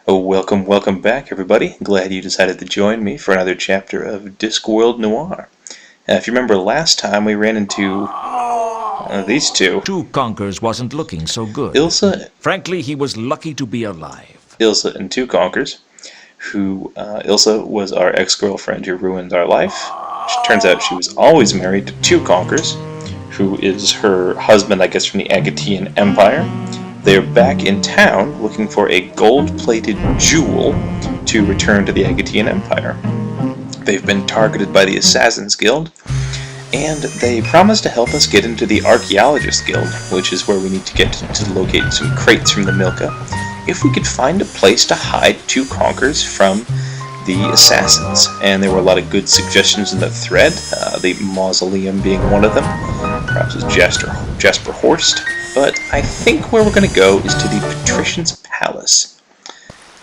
Oh, welcome back, everybody. Glad you decided to join me for another chapter of Discworld Noir. If you remember last time, we ran into these two. Two Conkers wasn't looking so good. Ilsa. Frankly, he was lucky to be alive. Ilsa and two Conkers, who, Ilsa was our ex-girlfriend who ruined our life. It turns out she was always married to two Conkers, who is her husband, I guess, from the Agatean Empire. They're back in town looking for a gold-plated jewel to return to the Agatean Empire. They've been targeted by the Assassin's Guild, and they promise to help us get into the Archaeologist Guild, which is where we need to get to locate some crates from the Milka, if we could find a place to hide two Conkers from the Assassins. And there were a lot of good suggestions in the thread, the Mausoleum being one of them, perhaps it's Jasper Horst. But I think where we're going to go is to the Patrician's Palace.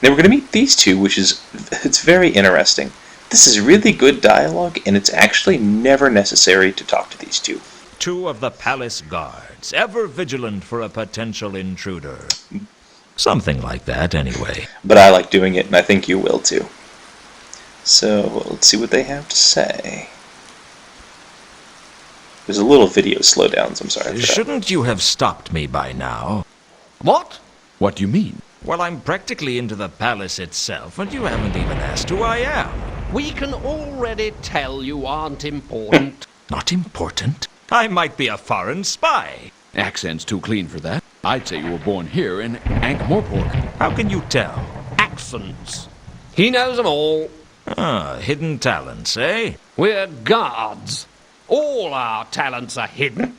Now we're going to meet these two, it's very interesting. This is really good dialogue, and it's actually never necessary to talk to these two. Two of the palace guards, ever vigilant for a potential intruder. Something like that, anyway. But I like doing it, and I think you will too. So, let's see what they have to say. There's a little video slowdowns, I'm sorry. Shouldn't you have stopped me by now? What? What do you mean? Well, I'm practically into the palace itself, and you haven't even asked who I am. We can already tell you aren't important. Not important? I might be a foreign spy. Accent's too clean for that. I'd say you were born here in Ankh-Morpork. How can you tell? Accents. He knows them all. Ah, hidden talents, eh? We're guards. All our talents are hidden.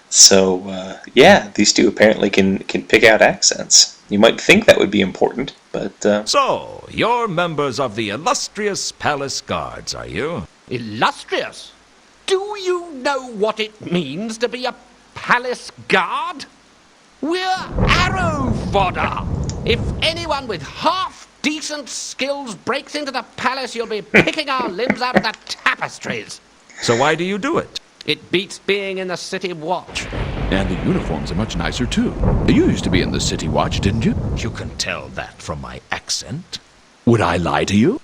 So, yeah, these two apparently can pick out accents. You might think that would be important, but, So, you're members of the illustrious palace guards, are you? Illustrious? Do you know what it means to be a palace guard? We're arrow fodder. If anyone with half-decent skills breaks into the palace, you'll be picking our limbs out of the tapestries. So why do you do it? It beats being in the City Watch. And the uniforms are much nicer, too. You used to be in the City Watch, didn't you? You can tell that from my accent. Would I lie to you?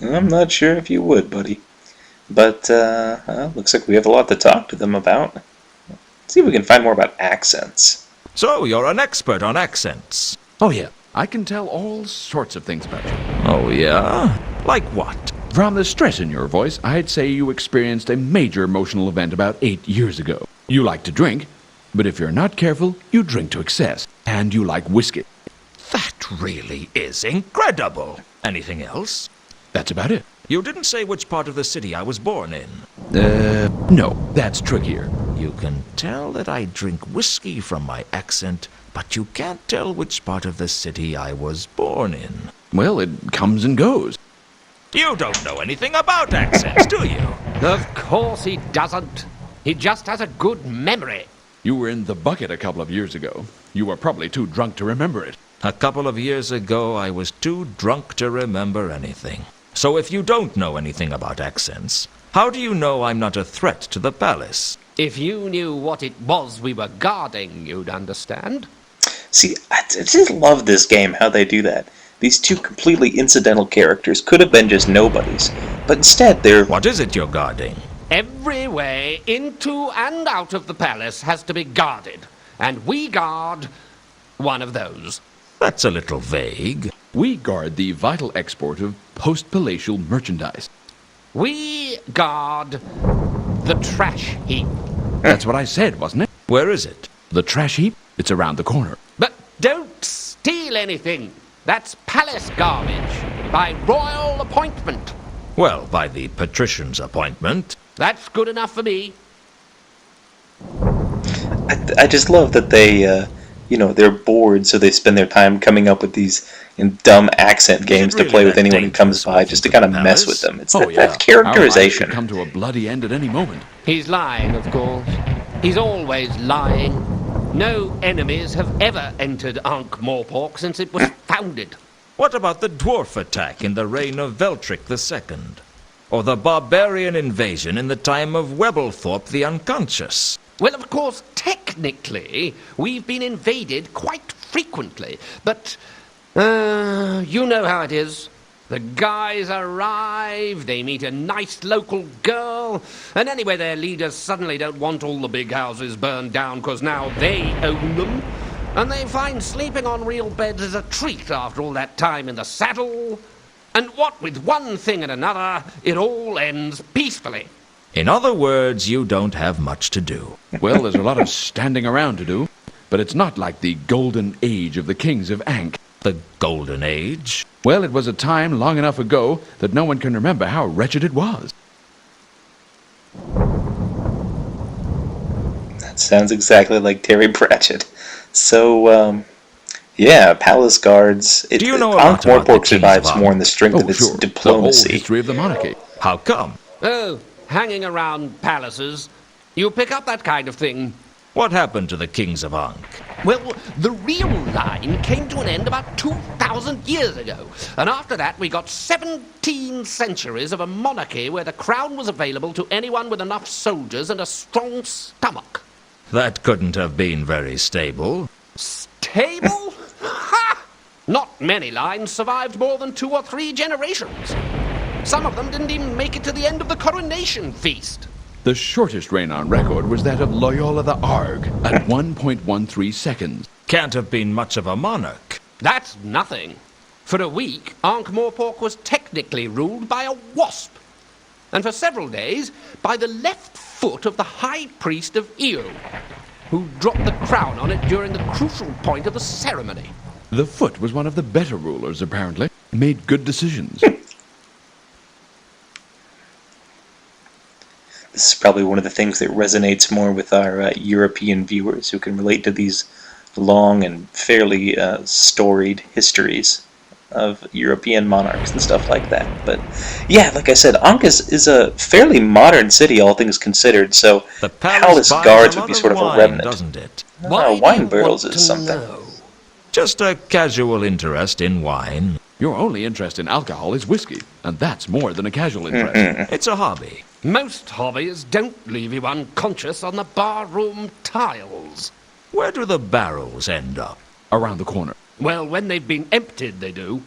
I'm not sure if you would, buddy. But, looks like we have a lot to talk to them about. Let's see if we can find more about accents. So, you're an expert on accents. Oh, yeah. I can tell all sorts of things about you. Oh, yeah? Like what? From the stress in your voice, I'd say you experienced a major emotional event about 8 years ago. You like to drink, but if you're not careful, you drink to excess. And you like whiskey. That really is incredible. Anything else? That's about it. You didn't say which part of the city I was born in. No, that's trickier. You can tell that I drink whiskey from my accent, but you can't tell which part of the city I was born in. Well, it comes and goes. You don't know anything about accents, do you? Of course he doesn't. He just has a good memory. You were in the bucket a couple of years ago. You were probably too drunk to remember it. A couple of years ago, I was too drunk to remember anything. So if you don't know anything about accents, how do you know I'm not a threat to the palace? If you knew what it was we were guarding, you'd understand. See, I just love this game, how they do that. These two completely incidental characters could have been just nobodies, but instead they're... What is it you're guarding? Every way into and out of the palace has to be guarded, and we guard one of those. That's a little vague. We guard the vital export of post-palatial merchandise. We guard the trash heap. That's what I said, wasn't it? Where is it? The trash heap? It's around the corner. But don't steal anything. That's palace garbage, by royal appointment. Well, by the patrician's appointment. That's good enough for me. I just love that they, they're bored, so they spend their time coming up with these dumb accent games to play with anyone who comes by, just to kind of mess with them. It's that characterization. Our lives could come to a bloody end at any moment. He's lying, of course. He's always lying. No enemies have ever entered Ankh-Morpork since it was founded. What about the dwarf attack in the reign of Veltric II? Or the barbarian invasion in the time of Webblethorpe the Unconscious? Well, of course, technically, we've been invaded quite frequently, but You know how it is. The guys arrive, they meet a nice local girl, and anyway their leaders suddenly don't want all the big houses burned down because now they own them, and they find sleeping on real beds is a treat after all that time in the saddle. And what with one thing and another, it all ends peacefully. In other words, you don't have much to do. Well, there's a lot of standing around to do, but it's not like the golden age of the kings of Ankh. The Golden Age? Well, it was a time long enough ago that no one can remember how wretched it was. That sounds exactly like Terry Pratchett. So, yeah, palace guards. Do you know a lot about the Ankh-Morpork Kings of survives Ankh? more in the strength of its Sure. The whole diplomacy. history of the monarchy. How come? Oh, hanging around palaces. You pick up that kind of thing. What happened to the Kings of Ankh? Well, the real line came to an end about 2,000 years ago. And after that, we got 17 centuries of a monarchy where the crown was available to anyone with enough soldiers and a strong stomach. That couldn't have been very stable. Stable? Ha! Not many lines survived more than 2 or 3 generations. Some of them didn't even make it to the end of the coronation feast. The shortest reign on record was that of Loyola the Arg at 1.13 seconds. Can't have been much of a monarch. That's nothing. For a week, Ankh-Morpork was technically ruled by a wasp. And for several days, by the left foot of the high priest of Io, who dropped the crown on it during the crucial point of the ceremony. The foot was one of the better rulers, apparently. Made good decisions. This is probably one of the things that resonates more with our European viewers who can relate to these long and fairly storied histories of European monarchs and stuff like that. But yeah, like I said, Ankh is a fairly modern city, all things considered, so The palace buys guards a would be lot sort of a wine, remnant. doesn't it? Why do you Wine barrels want is to something. know? Just a casual interest in wine. Your only interest in alcohol is whiskey, and that's more than a casual interest. It's a hobby. Most hobbies don't leave you unconscious on the barroom tiles. Where do the barrels end up? Around the corner. Well, when they've been emptied, they do.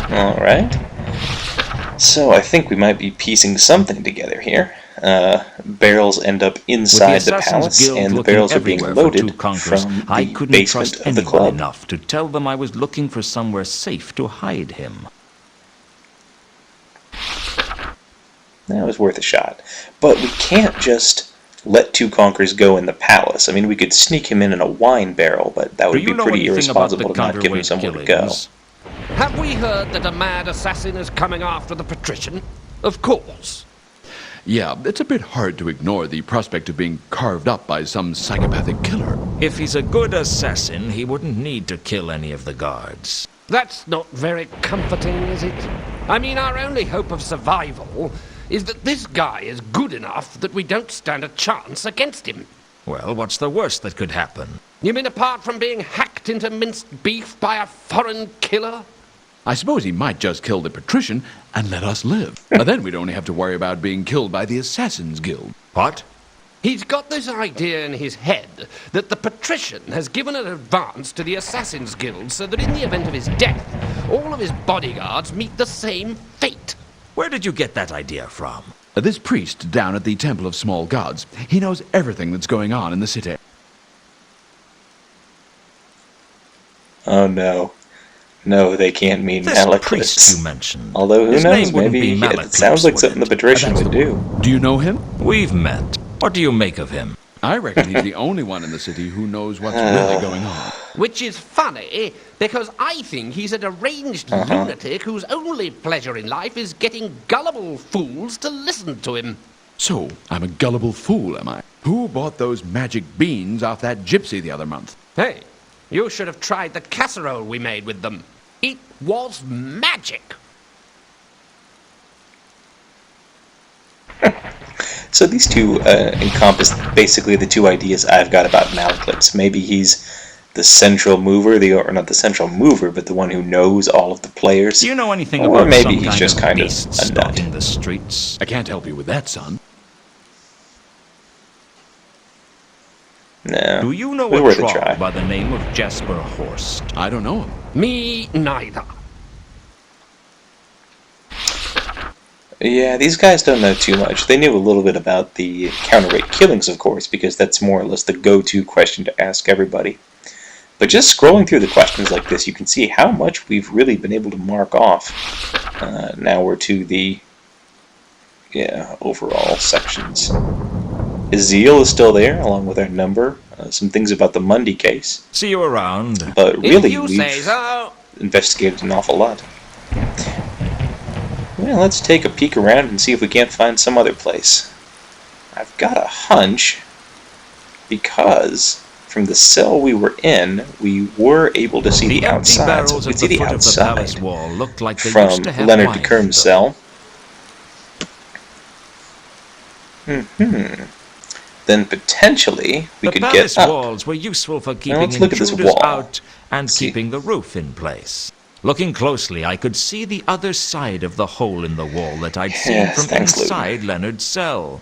Alright. So I think we might be piecing something together here. Barrels end up inside With the Assassin's palace, Guild and the looking barrels are being everywhere for two loaded conquerors, from I the couldn't basement trust of the anyone club. enough to tell them I was looking for somewhere safe to hide him. That was worth a shot. But we can't just let two conquerors go in the palace. I mean, we could sneak him in a wine barrel, but that Do would you be know pretty anything about the irresponsible to not give him counterweight somewhere to go. killings? Have we heard that a mad assassin is coming after the patrician? Of course. Yeah, it's a bit hard to ignore the prospect of being carved up by some psychopathic killer. If he's a good assassin, he wouldn't need to kill any of the guards. That's not very comforting, is it? I mean, our only hope of survival is that this guy is good enough that we don't stand a chance against him. Well, what's the worst that could happen? You mean apart from being hacked into minced beef by a foreign killer? I suppose he might just kill the patrician and let us live. Then we'd only have to worry about being killed by the Assassin's Guild. What? He's got this idea in his head that the patrician has given an advance to the Assassin's Guild so that in the event of his death, all of his bodyguards meet the same fate. Where did you get that idea from? This priest down at the Temple of Small Gods, he knows everything that's going on in the city. Oh no. No, they can't mean This priest Malekiths. you mentioned. Although, who his knows, name wouldn't maybe be it Malekiths, sounds like would something the it? patrician That's would the do. one. Do you know him? We've met. What do you make of him? I reckon he's the only one in the city who knows what's really going on. Which is funny, because I think he's a deranged lunatic whose only pleasure in life is getting gullible fools to listen to him. So, I'm a gullible fool, am I? Who bought those magic beans off that gypsy the other month? Hey, you should have tried the casserole we made with them. It was magic. So these two encompass basically the two ideas I've got about Malekiths. Maybe he's the central mover, or not the central mover, but the one who knows all of the players. Do you know anything Or about maybe some he's kind just of kind of beast a nut. stalking the streets? I can't help you with that, son. No. Do you know it was a worth a troll try. by the name of Jasper Horst? I don't know him. Me neither. Yeah, these guys don't know too much. They knew a little bit about the counterweight killings, of course, because that's more or less the go-to question to ask everybody. But just scrolling through the questions like this, you can see how much we've really been able to mark off. Now we're to the overall sections. Ezeal is still there, along with our number. Some things about the Mundy case. See you around. But really, If you say so. investigated an awful lot. Well, let's take a peek around and see if we can't find some other place. I've got a hunch, because from the cell we were in, we were able to see the empty outside. barrels So we at could see the the foot of the outside palace wall looked like they from used to have Leonard wine de in Kerm's them. cell. Then potentially we The could palace get up. walls were useful for keeping let's look at this intruders wall. out and See. keeping the roof in place. Looking closely, I could see the other side of the hole in the wall that I'd seen Yes, from thanks, Luke. inside Leonard's cell.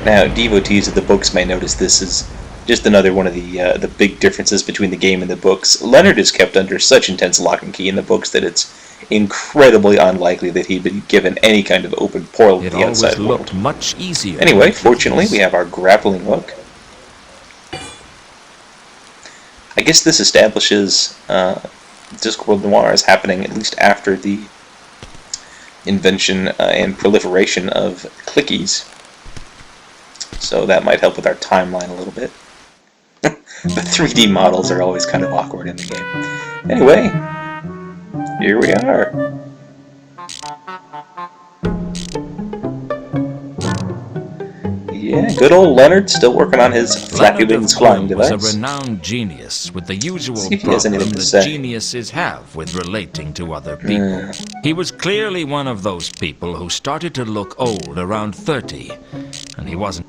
Now, devotees of the books may notice this is just another one of the big differences between the game and the books. Leonard is kept under such intense lock and key in the books that it's incredibly unlikely that he'd been given any kind of open portal to It the always outside world. looked much easier. Anyway, than fortunately, this. we have our grappling hook. I guess this establishes Discworld Noir is happening at least after the invention and proliferation of clickies. So that might help with our timeline a little bit. The 3D models are always kind of awkward in the game. Anyway, here we are. Yeah, good old Leonard still working on his Flappy Leonard Wings of flying Clem was device. a renowned genius with the usual See if he has problem anything to that say. geniuses have with relating to other people. He was clearly one of those people who started to look old around 30, and he wasn't.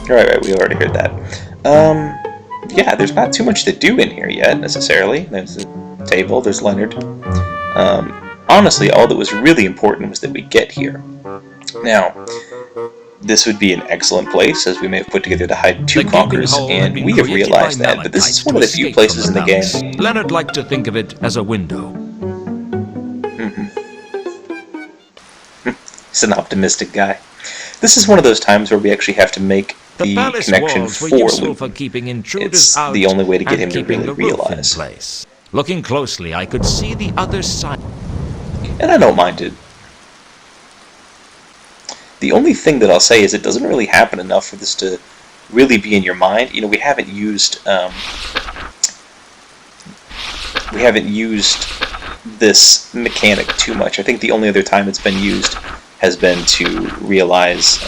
Right, we already heard that. Yeah, there's not too much to do in here yet, necessarily. There's a table, there's Leonard. Honestly, all that was really important was that we get here. Now, this would be an excellent place, as we may have put together to hide two The gaping conquerors, hole had and been we have created realized by that, but this is Malachites one to of the few escape places from in the palace. game. Leonard liked to think of it as a window. He's an optimistic guy. This is one of those times where we actually have to make The the palace connection walls were for useful Luke. for keeping intruders It's out the only way to get and him to keeping really the roof realize. in place. Looking closely, I could see the other side. And I don't mind it. The only thing that I'll say is it doesn't really happen enough for this to really be in your mind. You know, we haven't used this mechanic too much. I think the only other time it's been used has been to realize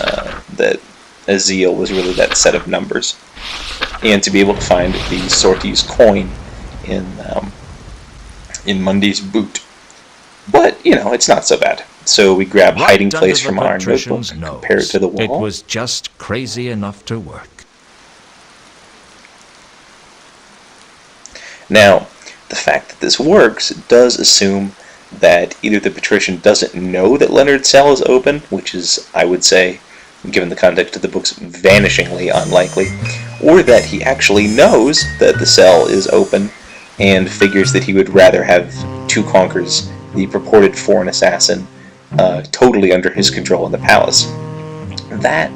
that Ezeal was really that set of numbers, and to be able to find the Sorties coin in Mundy's boot. But, you know, it's not so bad. So we grab Right hiding under place the from our notebook, patrician's compare it nose. to the wall. It was just crazy enough to work. Now, the fact that this works does assume that either the patrician doesn't know that Leonard's cell is open, which is, I would say, given the context of the books, vanishingly unlikely, or that he actually knows that the cell is open and figures that he would rather have two Conkers, the purported foreign assassin, totally under his control in the palace. That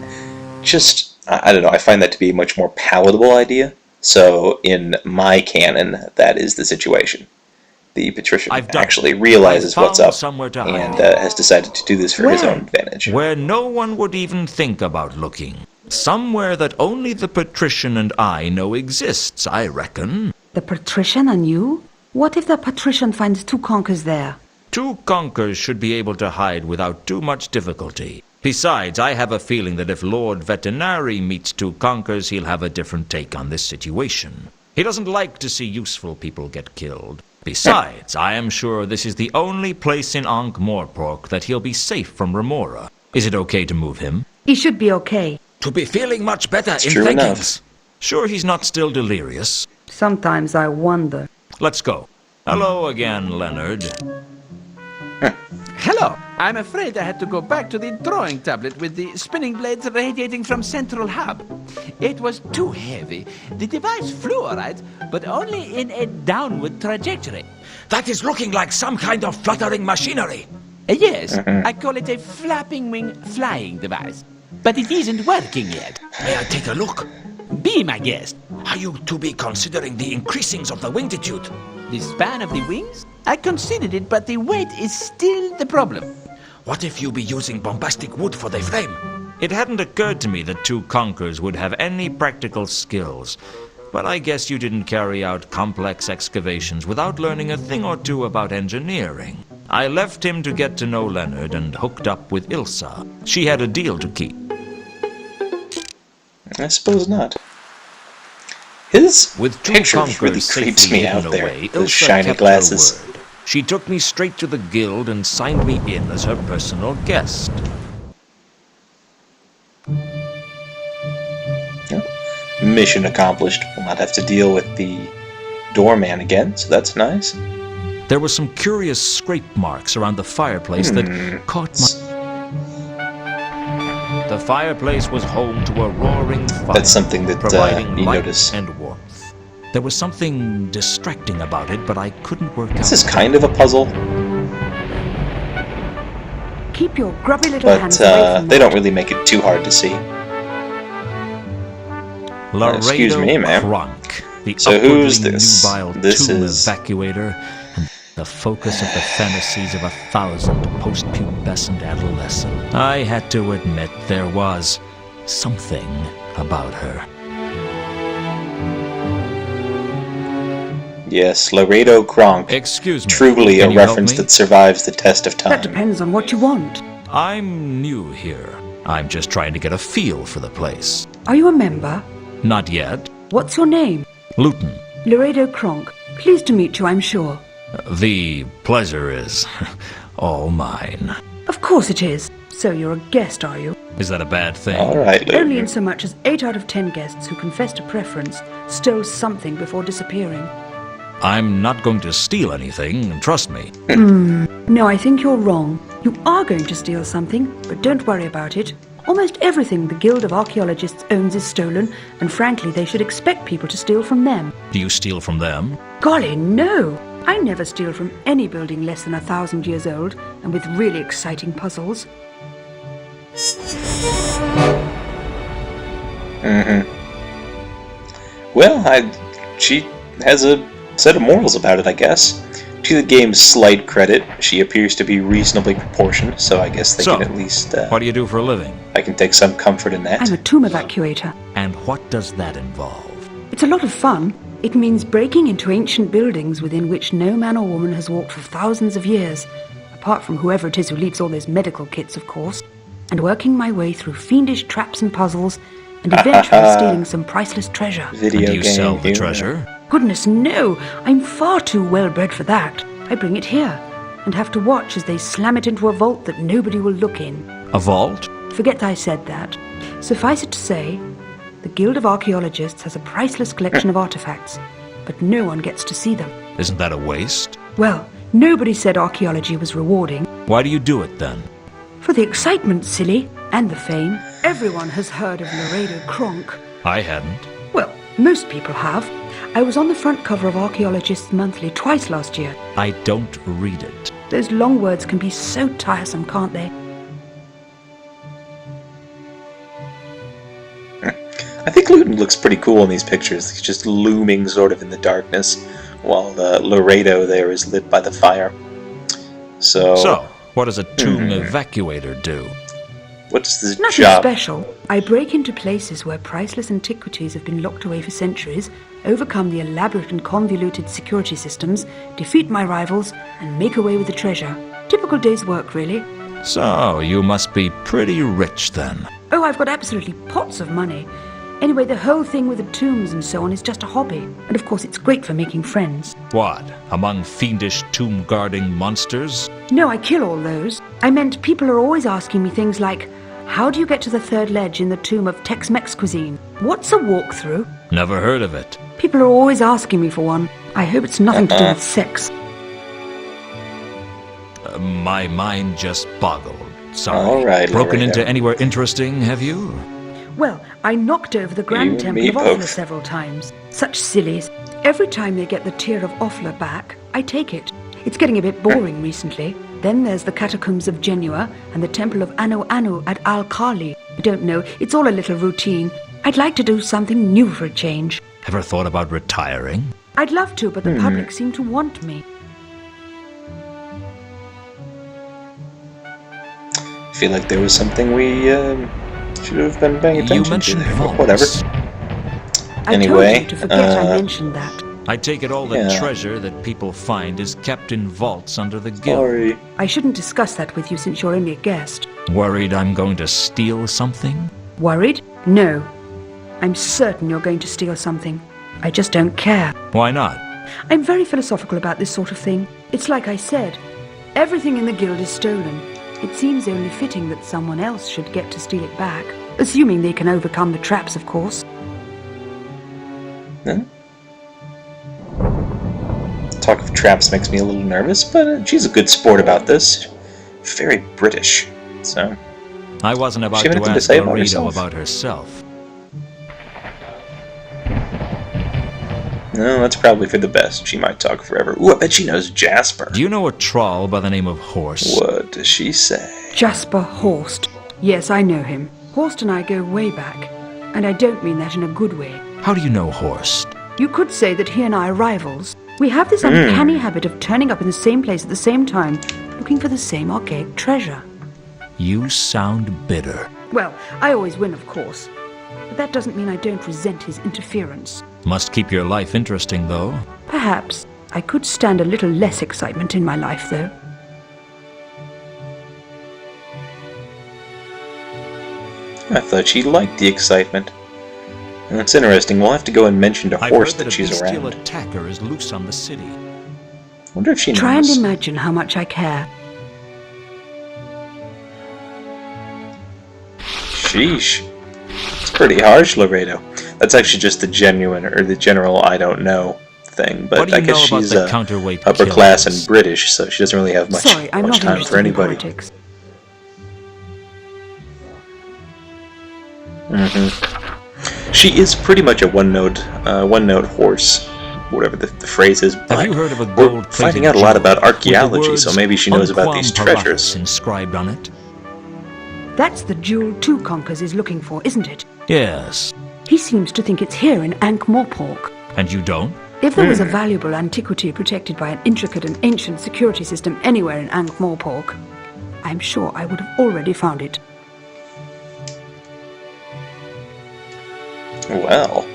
just, I don't know, I find that to be a much more palatable idea. So, in my canon, that is the situation. The patrician actually realizes what's up and has decided to do this for his own advantage. Where no one would even think about looking. Somewhere that only the patrician and I know exists, I reckon. The patrician and you? What if the patrician finds two conkers there? Two conkers should be able to hide without too much difficulty. Besides, I have a feeling that if Lord Veterinary meets two conkers, he'll have a different take on this situation. He doesn't like to see useful people get killed. Besides, I am sure this is the only place in Ankh-Morpork that he'll be safe from Remora. Is it okay to move him? He should be okay. To be feeling much better in true thinkings. enough. Sure he's not still delirious? Sometimes I wonder. Let's go. Hello again, Leonard. Hello. I'm afraid I had to go back to the drawing tablet with the spinning blades radiating from central hub. It was too heavy. The device flew all right, but only in a downward trajectory. That is looking like some kind of fluttering machinery. Yes, I call it a flapping wing flying device. But it isn't working yet. May I take a look? Be my guest. Are you to be considering the increasings of the wingtitude? The span of the wings? I considered it, but the weight is still the problem. What if you be using bombastic wood for the frame? It hadn't occurred to me that two conkers would have any practical skills. But I guess you didn't carry out complex excavations without learning a thing or two about engineering. I left him to get to know Leonard and hooked up with Ilsa. She had a deal to keep. I suppose not. His With two pictures really conkers creeps safely me out hidden there. away, Those Ilsa shiny kept glasses. her word. She took me straight to the guild and signed me in as her personal guest. Mission accomplished. We'll not have to deal with the doorman again, so that's nice. There were some curious scrape marks around the fireplace that caught my... The fireplace was home to a roaring fire, That's something that providing you light notice. and warmth. There was something distracting about it, but I couldn't work out. This is kind of a puzzle, Keep your grubby little but hands away from they that. don't really make it too hard to see. Laredo excuse me, ma'am. Kronk, the So upwardly who's this? nubile This tomb is- evacuator, and the focus of the fantasies of 1,000 post-pubescent adolescents. I had to admit there was something about her. Yes, Laredo Kronk. Excuse me. Truly can a you help reference me? that survives the test of That time. depends on what you want. I'm new here. I'm just trying to get a feel for the place. Are you a member? Not yet. What's your name? Luton. Laredo Kronk. Pleased to meet you, I'm sure. The pleasure is all mine. Of course it is. So you're a guest, are you? Is that a bad thing? Alright, Only in Luton. so much as 8 out of 10 guests who confessed a preference stole something before disappearing. I'm not going to steal anything, trust me. No, I think you're wrong. You are going to steal something, but don't worry about it. Almost everything the Guild of Archaeologists owns is stolen, and frankly, they should expect people to steal from them. Do you steal from them? Golly, no! I never steal from any building less than 1,000 years old, and with really exciting puzzles. Well, she has a set of morals about it, I guess. To the game's slight credit, she appears to be reasonably proportioned, so I guess they So, can at least... What do you do for a living? I can take some comfort in that. I'm a tomb evacuator. And what does that involve? It's a lot of fun. It means breaking into ancient buildings within which no man or woman has walked for thousands of years, apart from whoever it is who leaves all those medical kits, of course, and working my way through fiendish traps and puzzles, and eventually stealing some priceless treasure. Video Do you game sell the humor. treasure? Goodness, no! I'm far too well-bred for that. I bring it here, and have to watch as they slam it into a vault that nobody will look in. A vault? Forget I said that. Suffice it to say, the Guild of Archaeologists has a priceless collection of artifacts, but no one gets to see them. Isn't that a waste? Well, nobody said archaeology was rewarding. Why do you do it then? For the excitement, silly, and the fame. Everyone has heard of Laredo Kronk. I hadn't. Well, most people have. I was on the front cover of Archaeologists Monthly twice last year. I don't read it. Those long words can be so tiresome, can't they? I think Luton looks pretty cool in these pictures. He's just looming sort of in the darkness, while the Laredo there is lit by the fire. So What does a tomb evacuator do? what's the Nothing job? special. I break into places where priceless antiquities have been locked away for centuries, overcome the elaborate and convoluted security systems, defeat my rivals, and make away with the treasure. Typical day's work, really. So, you must be pretty rich then. Oh, I've got absolutely pots of money. Anyway, the whole thing with the tombs and so on is just a hobby. And of course, it's great for making friends. What? Among fiendish tomb-guarding monsters? No, I kill all those. I meant people are always asking me things like, how do you get to the third ledge in the tomb of Tex-Mex cuisine? What's a walkthrough? Never heard of it. People are always asking me for one. I hope it's nothing to do with sex. My mind just boggled. Sorry. All right, Broken Laredo. into anywhere interesting, have you? Well, I knocked over the You Grand and Temple me of Offla both. several times. Such sillies. Every time they get the Tear of Offla back, I take it. It's getting a bit boring recently. Then there's the Catacombs of Genua and the Temple of Anu Anu at Al-Khali. I don't know, it's all a little routine. I'd like to do something new for a change. Ever thought about retiring? I'd love to, but the public seem to want me. I feel like there was something we should have been paying You attention to mentioned there. vaults. Whatever. I Anyway, told you to forget I mentioned that. I take it all the Yeah. treasure that people find is kept in vaults under the guild. Sorry. I shouldn't discuss that with you since you're only a guest. Worried I'm going to steal something? Worried? No. I'm certain you're going to steal something. I just don't care. Why not? I'm very philosophical about this sort of thing. It's like I said, everything in the guild is stolen. It seems only fitting that someone else should get to steal it back. Assuming they can overcome the traps, of course. Huh? Talk of traps makes me a little nervous, but she's a good sport about this. Very British, so... I wasn't about She have to anything to ask say about Laredo herself? about herself. No, that's probably for the best. She might talk forever. Ooh, I bet she knows Jasper. Do you know a troll by the name of Horse? What does she say? Jasper Horst. Yes, I know him. Horst and I go way back. And I don't mean that in a good way. How do you know Horst? You could say that he and I are rivals. We have this uncanny habit of turning up in the same place at the same time, looking for the same archaic treasure. You sound bitter. Well, I always win, of course. But that doesn't mean I don't resent his interference. Must keep your life interesting, though. Perhaps. I could stand a little less excitement in my life, though. I thought she liked the excitement. And that's interesting. We'll have to go and mention to I've Horse heard that that a she's bestial around. attacker is loose on the city. Wonder if she Try and knows. imagine how much I care. Sheesh. It's pretty harsh, Laredo. That's actually just the genuine, or the general I don't know thing, What but do I you guess know about she's the counterweight upper class and killers? British, so she doesn't really have much, Sorry, I'm much not time interested for in anybody. politics. She is pretty much a one-note horse, whatever the phrase is. Have But you heard of a we're gold-plated finding out a lot jewel about with the archaeology, so words maybe she knows about Unquam these Paratus treasures. inscribed on it? That's the jewel Two Conkers is looking for, isn't it? Yes. He seems to think it's here in Ankh-Morpork. And you don't? If there was a valuable antiquity protected by an intricate and ancient security system anywhere in Ankh-Morpork, I'm sure I would have already found it. Well,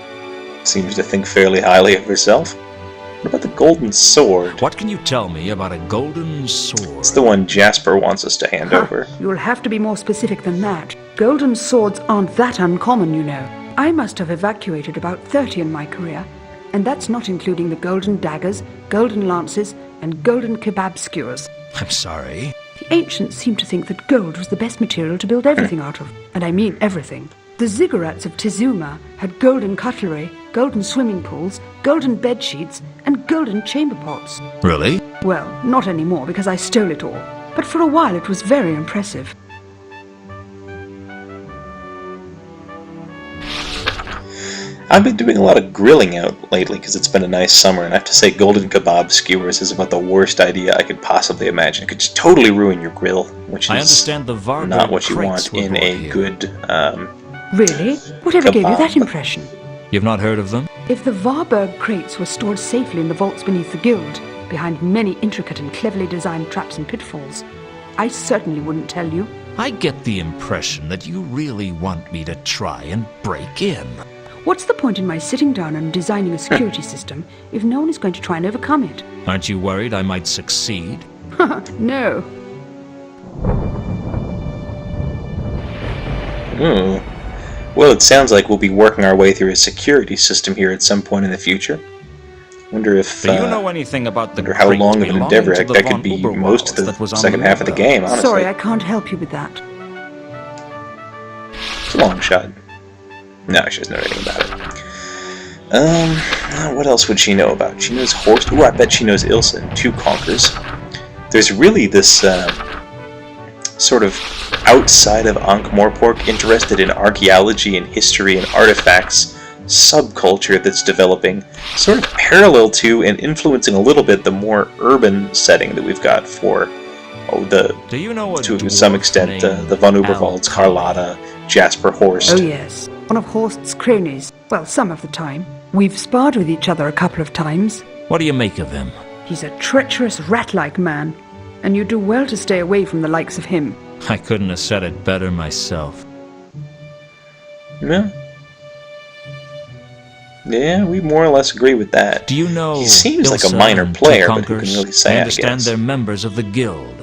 seems to think fairly highly of herself. What about the golden sword? What can you tell me about a golden sword? It's the one Jasper wants us to hand over. You'll have to be more specific than that. Golden swords aren't that uncommon, you know. I must have evacuated about 30 in my career, and that's not including the golden daggers, golden lances, and golden kebab skewers. I'm sorry. The ancients seemed to think that gold was the best material to build everything out of, and I mean everything. The ziggurats of Tizuma had golden cutlery, golden swimming pools, golden bed sheets, and golden chamber pots. Really? Well, not anymore because I stole it all, but for a while it was very impressive. I've been doing a lot of grilling out lately because it's been a nice summer, and I have to say golden kebab skewers is about the worst idea I could possibly imagine. It could just totally ruin your grill, which I is understand the Varberg not what you crates want were in brought a here. good Really? Whatever gave you that Kebab. impression? You've not heard of them? If the Varberg crates were stored safely in the vaults beneath the guild, behind many intricate and cleverly designed traps and pitfalls, I certainly wouldn't tell you. I get the impression that you really want me to try and break in. What's the point in my sitting down and designing a security system if no one is going to try and overcome it? Aren't you worried I might succeed? No. Well, it sounds like we'll be working our way through a security system here at some point in the future. Wonder if Do you know anything about the wonder how crate long of an belonging endeavor to the that von could be Uberwalds most of the that was on second half of the river? game, honestly. Sorry, I can't help you with that. It's a long shot. No, she doesn't know anything about it. What else would she know about? She knows Horst. Ooh, I bet she knows Ilsa and Two Conkers. there's really this sort of outside of Ankh-Morpork, interested in archaeology and history and artifacts subculture that's developing, sort of parallel to and influencing a little bit the more urban setting that we've got for Do you know a to some extent the Von Uberwalds, Carlotta, Jasper Horst. Oh yes, one of Horst's cronies. Well, some of the time. We've sparred with each other a couple of times. What do you make of him? He's a treacherous, rat-like man, and you do well to stay away from the likes of him. I couldn't have said it better myself. Yeah. Yeah, we more or less agree with that. Do you know he seems like a Ilsa minor and player, but who Conquers? can really say, I I understand guess. they're members of the guild.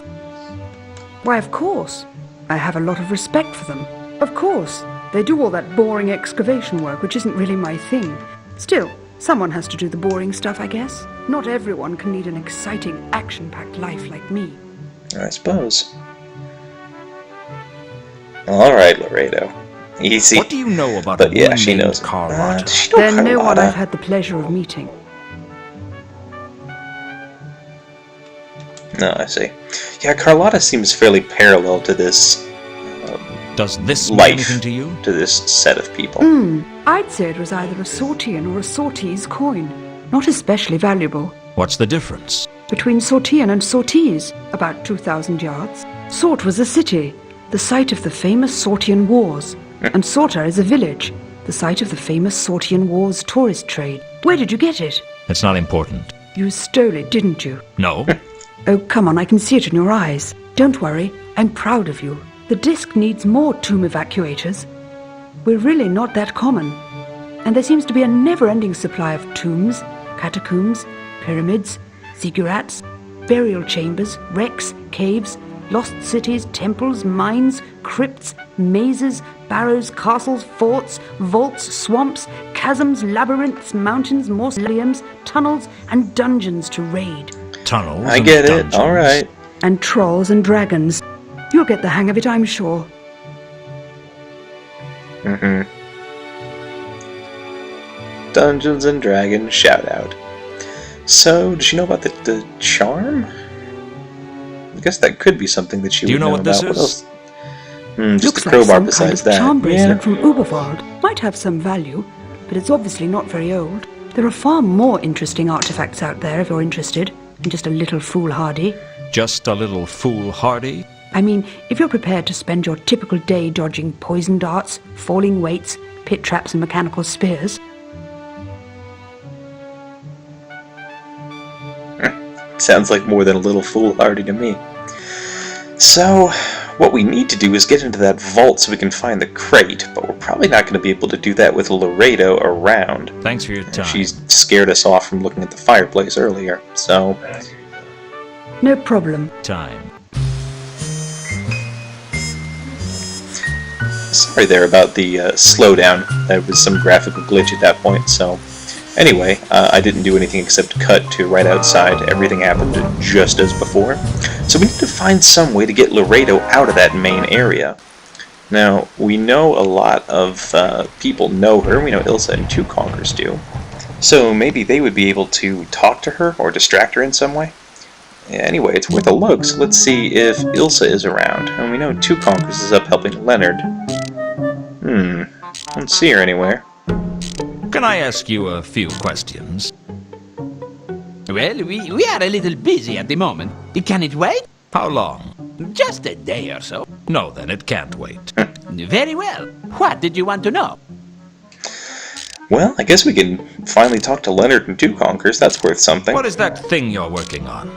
Why, of course. I have a lot of respect for them. Of course. They do all that boring excavation work, which isn't really my thing. Still, someone has to do the boring stuff, I guess. Not everyone can lead an exciting, action-packed life like me. I suppose. Alright, Laredo. Easy. What do you know about But a yeah, woman she named knows. Carlotta? Does she know They're no one Carlotta? I've had the pleasure of meeting. No, I see. Yeah, Carlotta seems fairly parallel to this Does this mean life, anything to you? to this set of people. I'd say it was either a Sortian or a Sortese coin. Not especially valuable. What's the difference? Between Sortian and Sortese, about 2,000 yards. Sort was a city, the site of the famous Sortian Wars. And Sorta is a village, the site of the famous Sortian Wars tourist trade. Where did you get it? It's not important. You stole it, didn't you? No? Oh, come on, I can see it in your eyes. Don't worry, I'm proud of you. The disk needs more tomb evacuators. We're really not that common. And there seems to be a never-ending supply of tombs, catacombs, pyramids, ziggurats, burial chambers, wrecks, caves, lost cities, temples, mines, crypts, mazes, barrows, castles, forts, vaults, swamps, chasms, labyrinths, mountains, mausoleums, tunnels, and dungeons to raid. Tunnels I and get it, dungeons. alright. And trolls and dragons. You'll get the hang of it, I'm sure. Dungeons and Dragons, shout out. So, does she know about the charm? I guess that could be something that she Do you would know know what this about. What is? else? Just Looks the like crowbar some kind besides of that. charm bracelet Yeah. from Uberwald. Might have some value, but it's obviously not very old. There are far more interesting artifacts out there if you're interested, and just a little foolhardy. Just a little foolhardy? I mean, if you're prepared to spend your typical day dodging poison darts, falling weights, pit traps, and mechanical spears. Sounds like more than a little foolhardy to me. So, what we need to do is get into that vault so we can find the crate, but we're probably not going to be able to do that with Laredo around. Thanks for your time. She's scared us off from looking at the fireplace earlier, so... No problem. Time. Sorry there about the slowdown. There was some graphical glitch at that point, so... Anyway, I didn't do anything except cut to right outside. Everything happened just as before. So we need to find some way to get Laredo out of that main area. Now, we know a lot of people know her. We know Ilsa and Two Conquers do. So maybe they would be able to talk to her or distract her in some way. Anyway, it's worth a look, so let's see if Ilsa is around. And we know Two Conquers is up helping Leonard. Don't see her anywhere. Can I ask you a few questions? Well, we are a little busy at the moment. Can it wait? How long? Just a day or so. No, then it can't wait. Very well. What did you want to know? Well, I guess we can finally talk to Leonard and Two Conquers. That's worth something. What is that thing you're working on?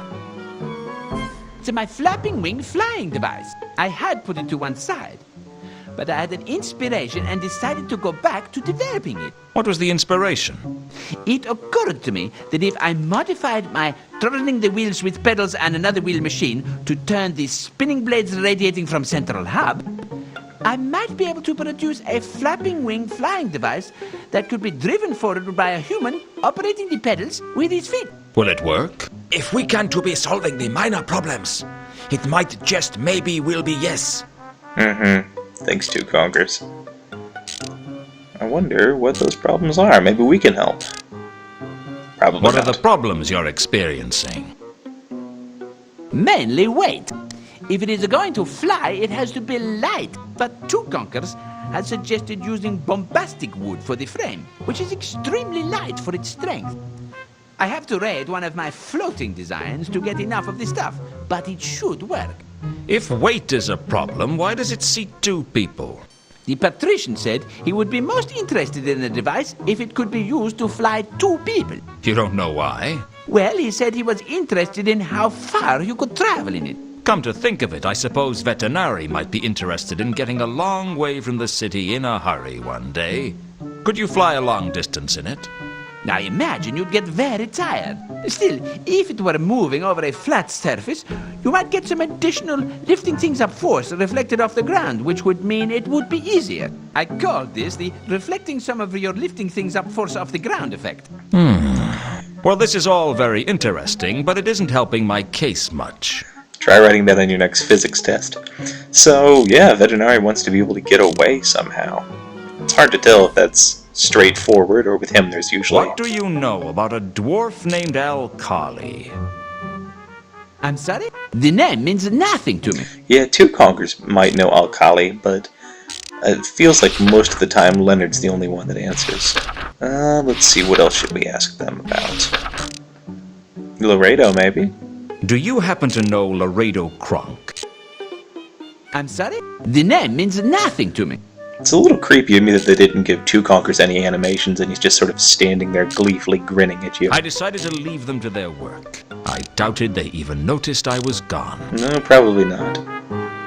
It's my flapping wing flying device. I had put it to one side, but I had an inspiration and decided to go back to developing it. What was the inspiration? It occurred to me that if I modified my turning the wheels with pedals and another wheel machine to turn the spinning blades radiating from central hub, I might be able to produce a flapping wing flying device that could be driven forward by a human operating the pedals with his feet. Will it work? If we can to be solving the minor problems, it might just maybe will be yes. Thanks, Two Conquers. I wonder what those problems are. Maybe we can help. Probably What are not. the problems you're experiencing? Mainly weight. If it is going to fly, it has to be light. But Two Conkers has suggested using bombastic wood for the frame, which is extremely light for its strength. I have to raid one of my floating designs to get enough of the stuff, but it should work. If weight is a problem, why does it seat 2 people? The patrician said he would be most interested in the device if it could be used to fly 2 people. You don't know why? Well, he said he was interested in how far you could travel in it. Come to think of it, I suppose Veterinary might be interested in getting a long way from the city in a hurry one day. Could you fly a long distance in it? I imagine you'd get very tired. Still, if it were moving over a flat surface, you might get some additional lifting things up force reflected off the ground, which would mean it would be easier. I call this the reflecting some of your lifting things up force off the ground effect. Well, this is all very interesting, but it isn't helping my case much. Try writing that on your next physics test. So, yeah, Veterinary wants to be able to get away somehow. It's hard to tell if that's straightforward, or with him there's usually... What do you know about a dwarf named Alkali? I'm sorry? The name means nothing to me. Yeah, 2 Conkers might know Alkali, but it feels like most of the time Leonard's the only one that answers. Let's see, what else should we ask them about? Laredo, maybe? Do you happen to know Laredo Kronk? I'm sorry? The name means nothing to me. It's a little creepy of me that they didn't give 2 Conkers any animations and he's just sort of standing there gleefully grinning at you. I decided to leave them to their work. I doubted they even noticed I was gone. No, probably not.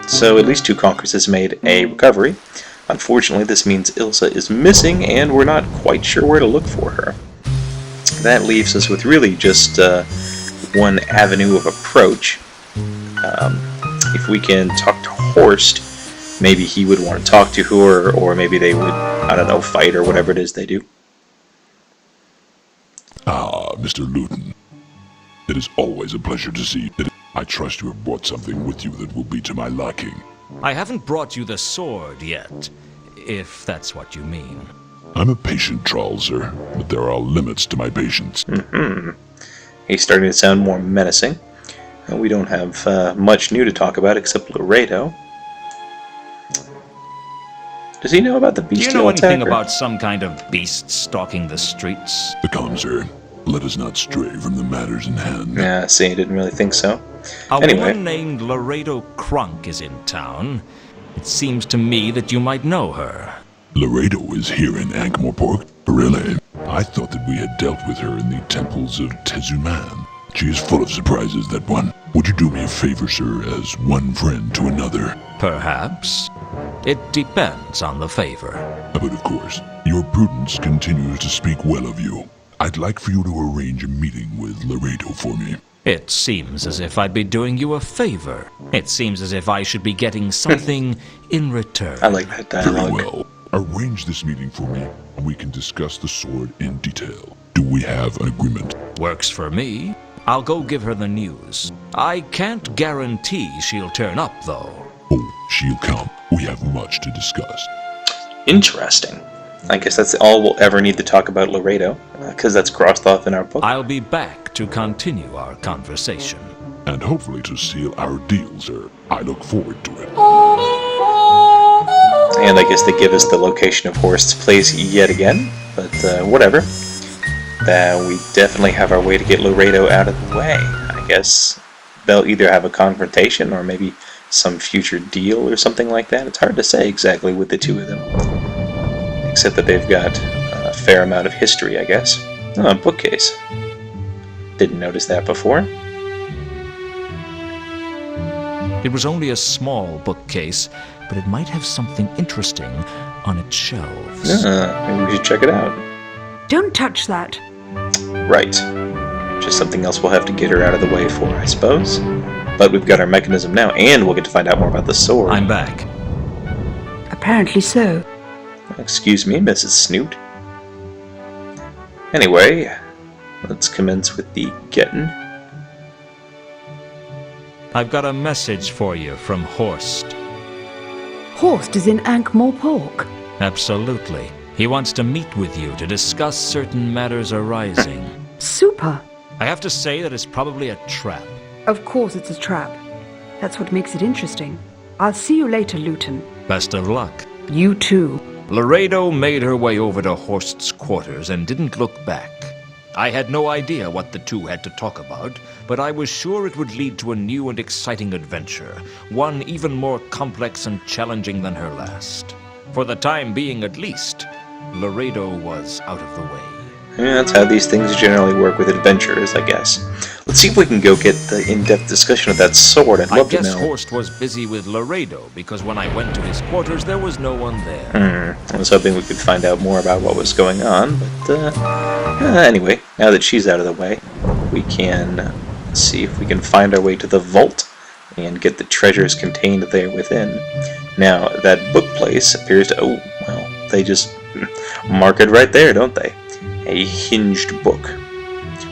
So at least 2 Conkers has made a recovery. Unfortunately, this means Ilsa is missing and we're not quite sure where to look for her. That leaves us with really just one avenue of approach. If we can talk to Horst, maybe he would want to talk to her, or maybe they would, I don't know, fight or whatever it is they do. Ah, Mr. Luton. It is always a pleasure to see you. I trust you have brought something with you that will be to my liking. I haven't brought you the sword yet, if that's what you mean. I'm a patient troll, sir, but there are limits to my patience. He's starting to sound more menacing. And we don't have much new to talk about except Laredo. Does he know about the bestial Do you know anything attack, about some kind of beast stalking the streets? Come, sir. Let us not stray from the matters in hand. Yeah, see, I didn't really think so. A Anyway. woman named Laredo Kronk is in town. It seems to me that you might know her. Laredo is here in Ankh-Morpork? Really? I thought that we had dealt with her in the temples of Tezuman. She is full of surprises, that one. Would you do me a favor, sir, as one friend to another? Perhaps. It depends on the favor. But of course, your prudence continues to speak well of you. I'd like for you to arrange a meeting with Laredo for me. It seems as if I'd be doing you a favor. It seems as if I should be getting something in return. I like that Very dialogue. well. Arrange this meeting for me, and we can discuss the sword in detail. Do we have an agreement? Works for me. I'll go give her the news. I can't guarantee she'll turn up, though. Oh, she'll come. We have much to discuss. Interesting. I guess that's all we'll ever need to talk about Laredo, because that's crossed off in our book. I'll be back to continue our conversation. And hopefully to seal our deal, sir. I look forward to it. And I guess they give us the location of Horst's place yet again, but whatever. We definitely have our way to get Laredo out of the way. I guess they'll either have a confrontation or maybe some future deal or something like that. It's hard to say exactly with the two of them. Except that they've got a fair amount of history, I guess. Oh, a bookcase. Didn't notice that before. It was only a small bookcase, but it might have something interesting on its shelves. Maybe we should check it out. Don't touch that. Right. Just something else we'll have to get her out of the way for, I suppose. But we've got our mechanism now, and we'll get to find out more about the sword. I'm back. Apparently so. Excuse me, Mrs. Snoot. Anyway, let's commence with the getting. I've got a message for you from Horst. Horst is in Ankh-Morpork. Absolutely. He wants to meet with you to discuss certain matters arising. Super. I have to say that it's probably a trap. Of course it's a trap. That's what makes it interesting. I'll see you later, Luton. Best of luck. You too. Laredo made her way over to Horst's quarters and didn't look back. I had no idea what the two had to talk about, but I was sure it would lead to a new and exciting adventure, one even more complex and challenging than her last. For the time being at least, Laredo was out of the way. Yeah, that's how these things generally work with adventurers, I guess. Let's see if we can go get the in-depth discussion of that sword. I'd love to I guess know. Horst was busy with Laredo, because when I went to his quarters, there was no one there. I was hoping we could find out more about what was going on, but anyway, now that she's out of the way, we can see if we can find our way to the vault and get the treasures contained there within. Now, that book place appears to... Oh, well, they just mark it right there, don't they? A hinged book.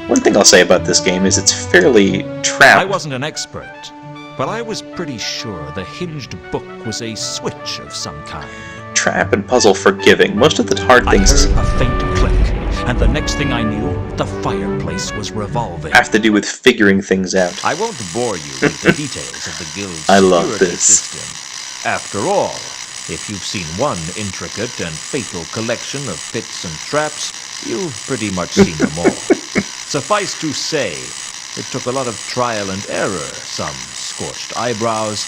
One thing I'll say about this game is it's fairly trapped. I wasn't an expert, but I was pretty sure the hinged book was a switch of some kind. Trap and puzzle forgiving. Most of the hard I things heard a faint click, and the next thing I knew, the fireplace was revolving. have to do with figuring things out. I won't bore you with the details of the guild's I love security this. system. After all, if you've seen one intricate and fatal collection of pits and traps, you've pretty much seen them all. Suffice to say, it took a lot of trial and error, some scorched eyebrows,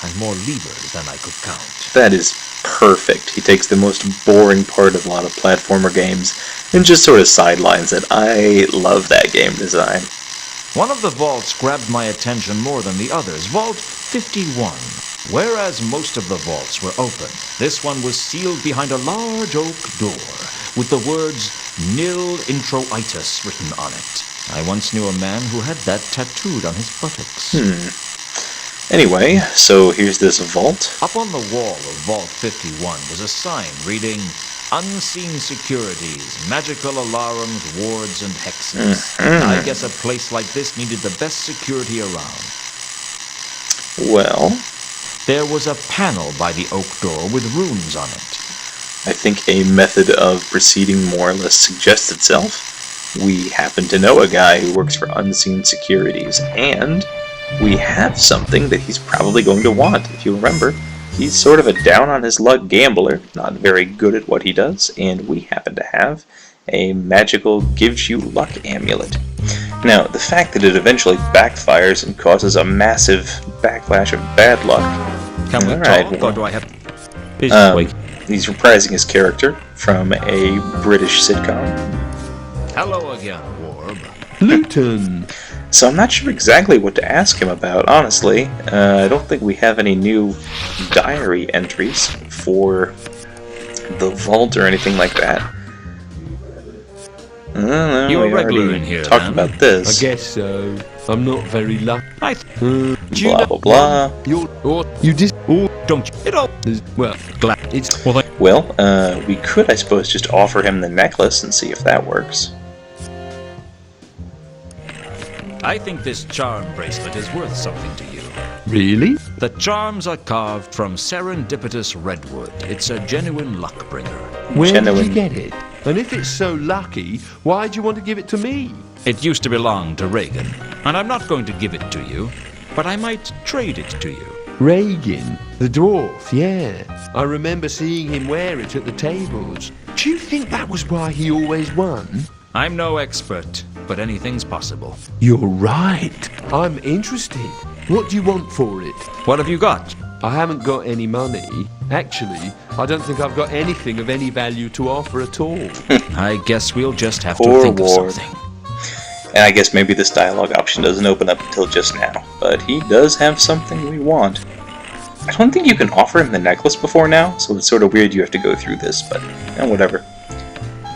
and more levers than I could count. That is perfect. He takes the most boring part of a lot of platformer games and just sort of sidelines it. I love that game design. One of the vaults grabbed my attention more than the others, Vault 51. Whereas most of the vaults were open, this one was sealed behind a large oak door with the words Nil Introitus written on it. I once knew a man who had that tattooed on his buttocks. Anyway, so here's this vault. Up on the wall of Vault 51 was a sign reading Unseen Securities, Magical Alarms, Wards, and Hexes. I guess a place like this needed the best security around. Well, There was a panel by the oak door with runes on it. I think a method of proceeding more or less suggests itself. We happen to know a guy who works for Unseen Securities, and we have something that he's probably going to want. If you remember, he's sort of a down-on-his-luck gambler, not very good at what he does, and we happen to have a magical gives-you-luck amulet. Now, the fact that it eventually backfires and causes a massive backlash of bad luck... Can we Alright, talk, well, or do I have... he's reprising his character from a British sitcom. Hello again, Warb. Luton! So I'm not sure exactly what to ask him about, honestly. I don't think we have any new diary entries for the vault or anything like that. You we a regular already in here, talked then? about this. I guess so. I'm not very lucky. Blah, blah, blah. You just... Oh, Don't you? It all... well, Glad. it's... Well, we could, I suppose, just offer him the necklace and see if that works. I think this charm bracelet is worth something to you. Really? The charms are carved from serendipitous redwood. It's a genuine luck bringer. Where did Genuine. you get it? And if it's so lucky, why do you want to give it to me? It used to belong to Reagan, and I'm not going to give it to you, but I might trade it to you. Reagan, the dwarf, yeah. I remember seeing him wear it at the tables. Do you think that was why he always won? I'm no expert, but anything's possible. You're right. I'm interested. What do you want for it? What have you got? I haven't got any money. Actually, I don't think I've got anything of any value to offer at all. I guess we'll just have to Poor think of Ward. something. And I guess maybe this dialogue option doesn't open up until just now, but he does have something we want. I don't think you can offer him the necklace before now, so it's sort of weird you have to go through this, but whatever.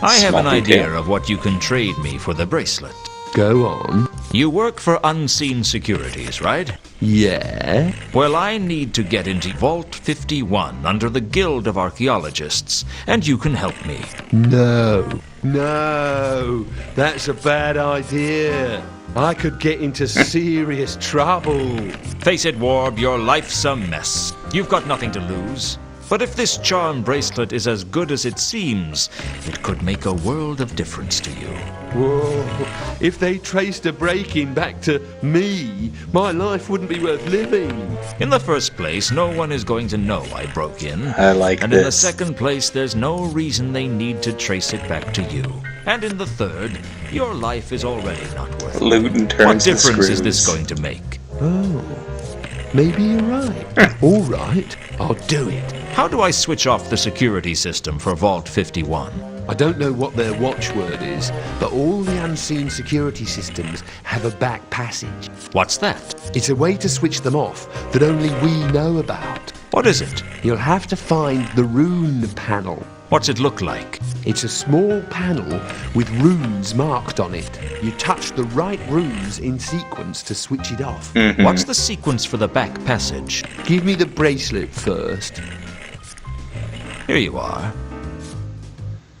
I have an Small idea detail. of what you can trade me for the bracelet. Go on. You work for Unseen Securities, right? Yeah? Well, I need to get into Vault 51 under the Guild of Archaeologists, and you can help me. No. No. That's a bad idea. I could get into serious trouble. Face it, Warb, your life's a mess. You've got nothing to lose. But if this charm bracelet is as good as it seems, it could make a world of difference to you. Whoa, if they traced a break-in back to me, my life wouldn't be worth living. In the first place, no one is going to know I broke in. I like And this. in the second place, there's no reason they need to trace it back to you. And in the third, your life is already not worth it. Luton What turns the difference is this screws. going to make? Oh, maybe you're right. All right, I'll do it. How do I switch off the security system for Vault 51? I don't know what their watchword is, but all the unseen security systems have a back passage. What's that? It's a way to switch them off that only we know about. What is it? You'll have to find the rune panel. What's it look like? It's a small panel with runes marked on it. You touch the right runes in sequence to switch it off. What's the sequence for the back passage? Give me the bracelet first. Here you are.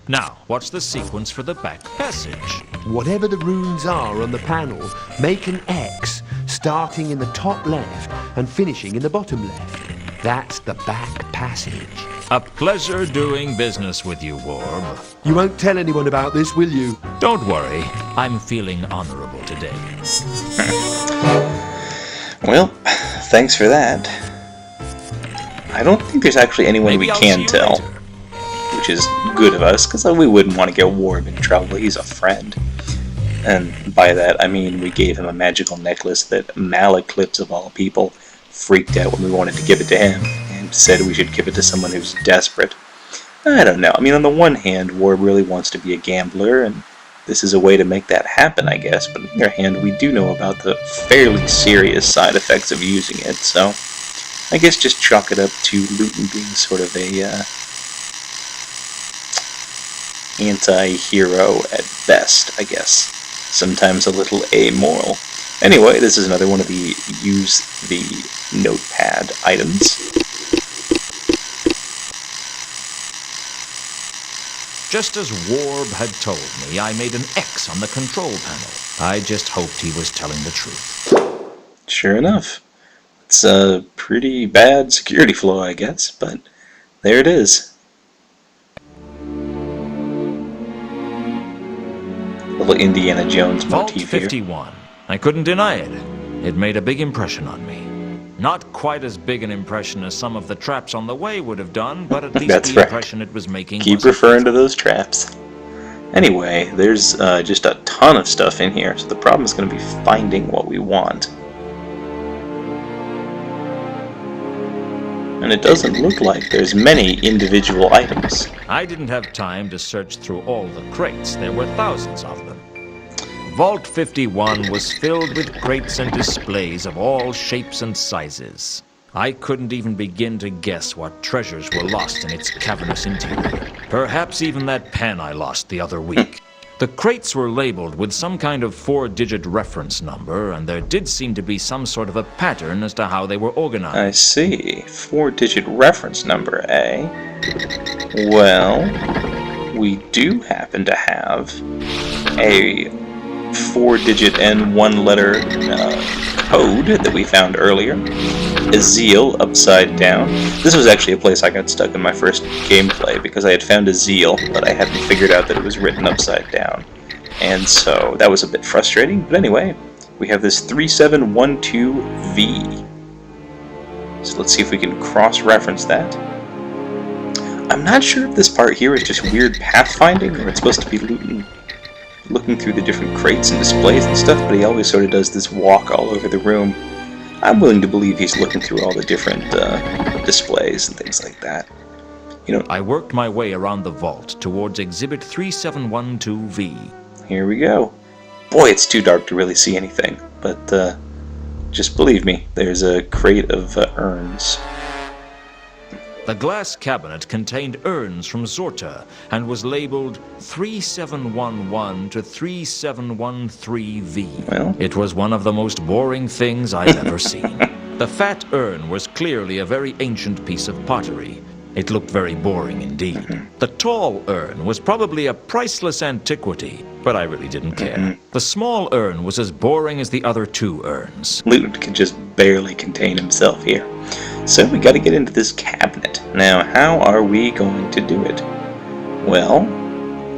Now, what's the sequence for the back passage? Whatever the runes are on the panel, make an X starting in the top left and finishing in the bottom left. That's the back passage. A pleasure doing business with you, Warb. You won't tell anyone about this, will you? Don't worry, I'm feeling honorable today. Well, thanks for that. I don't think there's actually anyone Maybe we I'll can see you tell, later. which is good of us, because we wouldn't want to get Warb in trouble. He's a friend. And by that, I mean we gave him a magical necklace that Malaclips, of all people, freaked out when we wanted to give it to him, and said we should give it to someone who's desperate. I don't know. I mean, on the one hand, Warb really wants to be a gambler, and this is a way to make that happen, I guess. But on the other hand, we do know about the fairly serious side effects of using it, so I guess just chalk it up to Luton being sort of a anti-hero at best, I guess. Sometimes a little amoral. Anyway, this is another one of the use the notepad items. Just as Warb had told me, I made an X on the control panel. I just hoped he was telling the truth. Sure enough. It's a pretty bad security flaw, I guess, but there it is. Little Indiana Jones Vault motif here. 51. I couldn't deny it. It made a big impression on me. Not quite as big an impression as some of the traps on the way would have done, but at least That's the right. impression it was making Keep was referring to those traps. Anyway, there's just a ton of stuff in here, so the problem is going to be finding what we want. And it doesn't look like there's many individual items. I didn't have time to search through all the crates. There were thousands of them. Vault 51 was filled with crates and displays of all shapes and sizes. I couldn't even begin to guess what treasures were lost in its cavernous interior. Perhaps even that pen I lost the other week. The crates were labeled with some kind of 4-digit reference number, and there did seem to be some sort of a pattern as to how they were organized. I see. 4-digit reference number, eh? Well, we do happen to have a 4-digit and 1-letter code that we found earlier. Azeel upside down. This was actually a place I got stuck in my first gameplay because I had found Azeel, but I hadn't figured out that it was written upside down. And so that was a bit frustrating, but anyway, we have this 3712V. So let's see if we can cross-reference that. I'm not sure if this part here is just weird pathfinding, or it's supposed to be Luton looking through the different crates and displays and stuff, but he always sort of does this walk all over the room. I'm willing to believe he's looking through all the different displays and things like that. You know, I worked my way around the vault towards Exhibit 3712V. here we go. Boy, it's too dark to really see anything, but just believe me, there's a crate of urns. The glass cabinet contained urns from Zorta and was labeled 3711 to 3713V. Well? It was one of the most boring things I've ever seen. The fat urn was clearly a very ancient piece of pottery. It looked very boring indeed. The tall urn was probably a priceless antiquity, but I really didn't care. The small urn was as boring as the other two urns. Luton can just barely contain himself here. So we gotta get into this cabinet. Now, how are we going to do it? Well,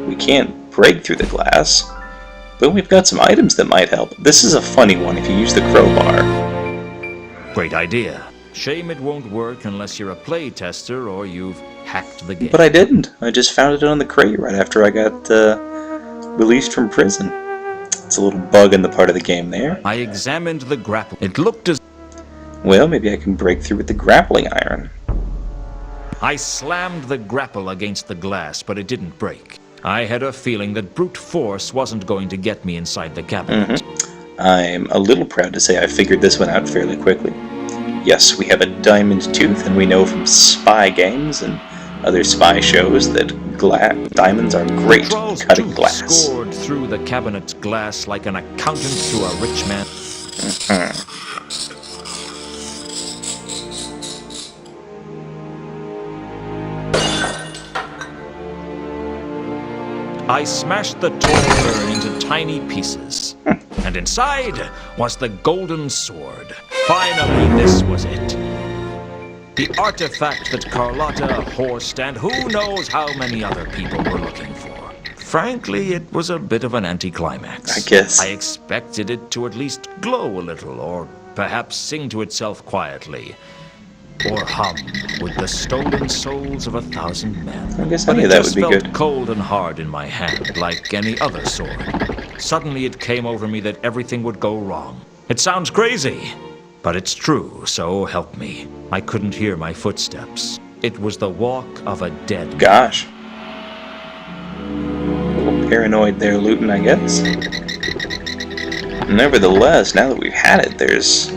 we can't break through the glass, but we've got some items that might help. This is a funny one if you use the crowbar. Great idea. Shame it won't work unless you're a play tester or you've hacked the game. But I didn't. I just found it on the crate right after I got released from prison. It's a little bug in the part of the game there. I examined the grapple. It looked as... Well, maybe I can break through with the grappling iron. I slammed the grapple against the glass, but it didn't break. I had a feeling that brute force wasn't going to get me inside the cabinet. I'm a little proud to say I figured this one out fairly quickly. Yes, we have a diamond tooth, and we know from spy games and other spy shows that diamonds are great at cutting glass. Scored through the cabinet's glass like an accountant through a rich man. I smashed the tall urn into tiny pieces, and inside was the golden sword. Finally, this was it. The artifact that Carlotta, Horst, and who knows how many other people were looking for. Frankly, it was a bit of an anticlimax. I guess. I expected it to at least glow a little, or perhaps sing to itself quietly. Or hum with the stolen souls of 1,000 men. I guess any of that would be good. But it just felt cold and hard in my hand, like any other sword. Suddenly it came over me that everything would go wrong. It sounds crazy, but it's true, so help me. I couldn't hear my footsteps. It was the walk of a dead man. Gosh. A little paranoid there, Luton, I guess. Nevertheless, now that we've had it, there's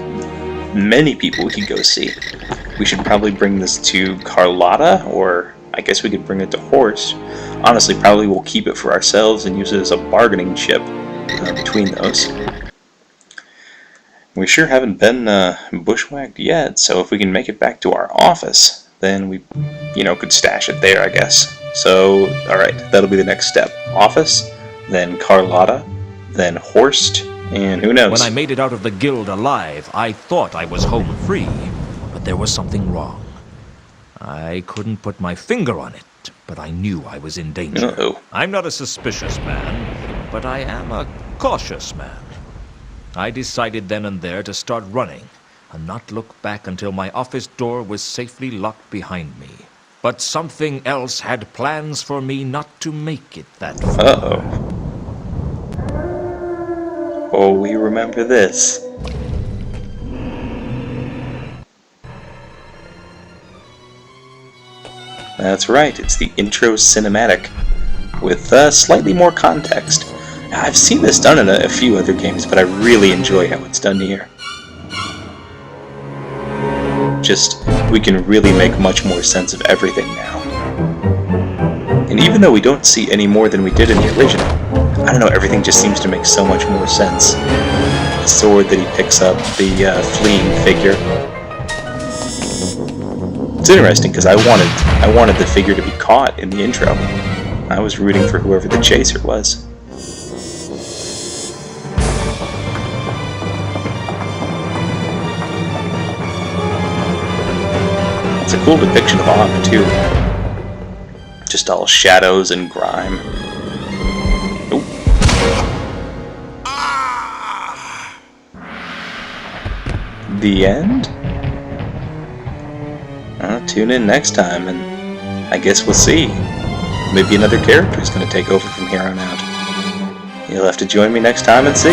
many people we could go see. We should probably bring this to Carlotta, or I guess we could bring it to Horst. Honestly, probably we'll keep it for ourselves and use it as a bargaining chip between those. We sure haven't been bushwhacked yet, so if we can make it back to our office, then we, could stash it there, I guess. So, alright, that'll be the next step. Office, then Carlotta, then Horst, and who knows? When I made it out of the guild alive, I thought I was home free, but there was something wrong. I couldn't put my finger on it, but I knew I was in danger. Uh-oh. I'm not a suspicious man, but I am a cautious man. I decided then and there to start running, and not look back until my office door was safely locked behind me. But something else had plans for me not to make it that far. Uh-oh. Oh, we remember this. That's right, it's the intro cinematic, with slightly more context. I've seen this done in a few other games, but I really enjoy how it's done here. We can really make much more sense of everything now. And even though we don't see any more than we did in the original, I don't know, everything just seems to make so much more sense. The sword that he picks up, the fleeing figure. It's interesting because I wanted the figure to be caught in the intro. I was rooting for whoever the chaser was. It's a cool depiction of Anna, too. Just all shadows and grime. Nope. The end? Tune in next time, and I guess we'll see. Maybe another character is going to take over from here on out. You'll have to join me next time and see.